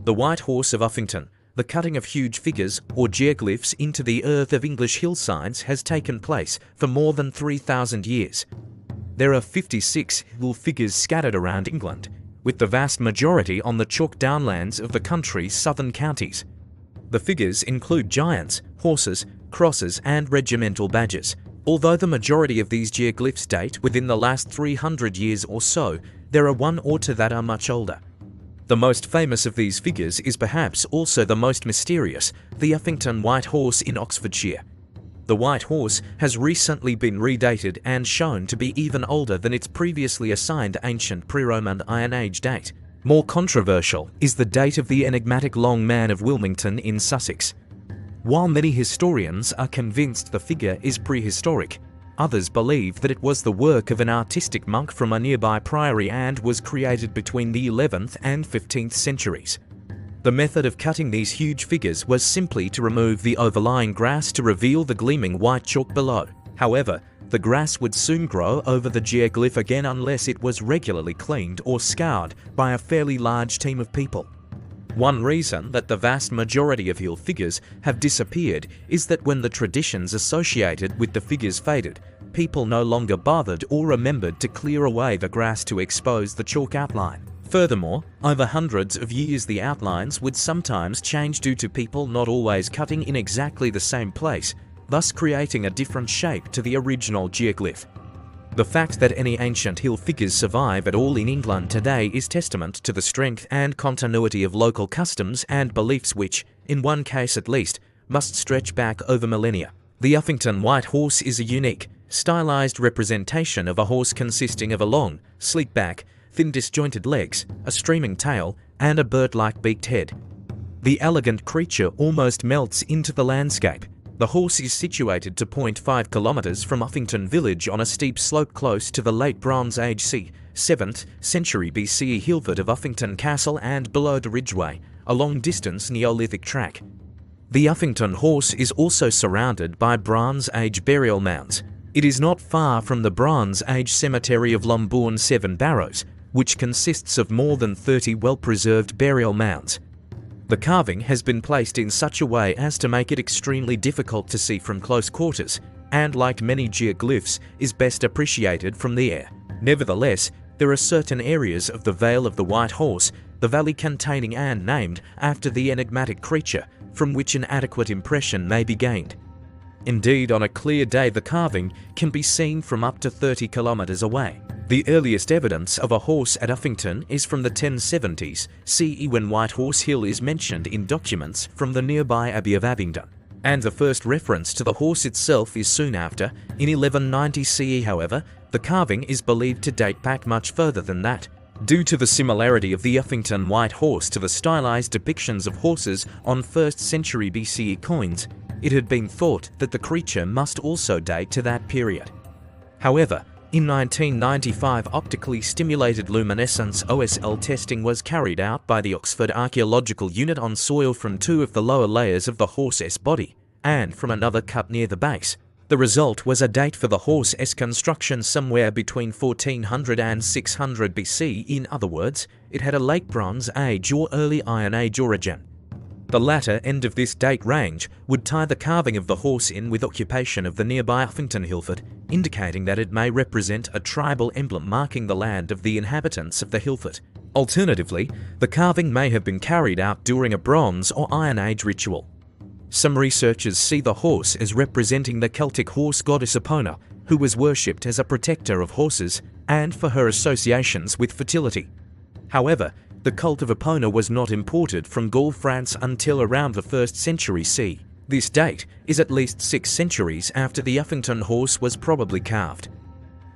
The White Horse of Uffington. The cutting of huge figures or geoglyphs into the earth of English hillsides has taken place for more than 3,000 years. There are 56 hill figures scattered around England, with the vast majority on the chalk downlands of the country's southern counties. The figures include giants, horses, crosses and regimental badges. Although the majority of these geoglyphs date within the last 300 years or so, there are one or two that are much older. The most famous of these figures is perhaps also the most mysterious, the Uffington White Horse in Oxfordshire. The White Horse has recently been redated and shown to be even older than its previously assigned ancient pre-Roman Iron Age date. More controversial is the date of the enigmatic Long Man of Wilmington in Sussex. While many historians are convinced the figure is prehistoric, others believe that it was the work of an artistic monk from a nearby priory and was created between the 11th and 15th centuries. The method of cutting these huge figures was simply to remove the overlying grass to reveal the gleaming white chalk below. However, the grass would soon grow over the geoglyph again unless it was regularly cleaned or scoured by a fairly large team of people. One reason that the vast majority of hill figures have disappeared is that when the traditions associated with the figures faded, people no longer bothered or remembered to clear away the grass to expose the chalk outline. Furthermore, over hundreds of years the outlines would sometimes change due to people not always cutting in exactly the same place, thus creating a different shape to the original geoglyph. The fact that any ancient hill figures survive at all in England today is testament to the strength and continuity of local customs and beliefs which, in one case at least, must stretch back over millennia. The Uffington White Horse is a unique, stylized representation of a horse consisting of a long, sleek back, thin disjointed legs, a streaming tail, and a bird-like beaked head. The elegant creature almost melts into the landscape. The horse is situated to 0.5 kilometers from Uffington village on a steep slope close to the late Bronze Age c. 7th century BCE hillfort of Uffington Castle and below the Ridgeway, a long-distance Neolithic track. The Uffington Horse is also surrounded by Bronze Age burial mounds. It is not far from the Bronze Age cemetery of Lombourn Seven Barrows, which consists of more than 30 well-preserved burial mounds. The carving has been placed in such a way as to make it extremely difficult to see from close quarters, and like many geoglyphs, is best appreciated from the air. Nevertheless, there are certain areas of the Vale of the White Horse, the valley containing and named after the enigmatic creature, from which an adequate impression may be gained. Indeed, on a clear day the carving can be seen from up to 30 kilometers away. The earliest evidence of a horse at Uffington is from the 1070s CE when White Horse Hill is mentioned in documents from the nearby Abbey of Abingdon, and the first reference to the horse itself is soon after, in 1190 CE. However, the carving is believed to date back much further than that. Due to the similarity of the Uffington White Horse to the stylized depictions of horses on 1st century BCE coins, it had been thought that the creature must also date to that period. However, in 1995, optically stimulated luminescence (OSL) testing was carried out by the Oxford Archaeological Unit on soil from two of the lower layers of the horse's body, and from another cut near the base. The result was a date for the horse's construction somewhere between 1400 and 600 BC. In other words, it had a late Bronze Age or early Iron Age origin. The latter end of this date range would tie the carving of the horse in with occupation of the nearby Uffington hillfort, indicating that it may represent a tribal emblem marking the land of the inhabitants of the hillfort. Alternatively, the carving may have been carried out during a Bronze or Iron Age ritual. Some researchers see the horse as representing the Celtic horse goddess Epona, who was worshipped as a protector of horses and for her associations with fertility. However, the cult of Epona was not imported from Gaul, France until around the 1st century CE. This date is at least 6 centuries after the Uffington horse was probably carved.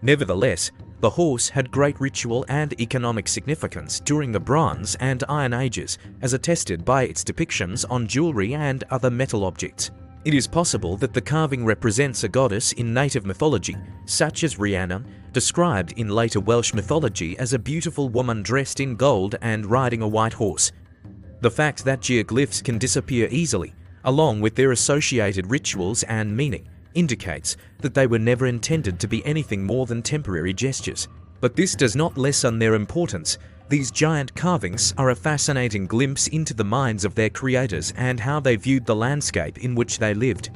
Nevertheless, the horse had great ritual and economic significance during the Bronze and Iron Ages, as attested by its depictions on jewelry and other metal objects. It is possible that the carving represents a goddess in native mythology, such as Rhiannon, described in later Welsh mythology as a beautiful woman dressed in gold and riding a white horse. The fact that geoglyphs can disappear easily, along with their associated rituals and meaning, indicates that they were never intended to be anything more than temporary gestures. But this does not lessen their importance. These giant carvings are a fascinating glimpse into the minds of their creators and how they viewed the landscape in which they lived.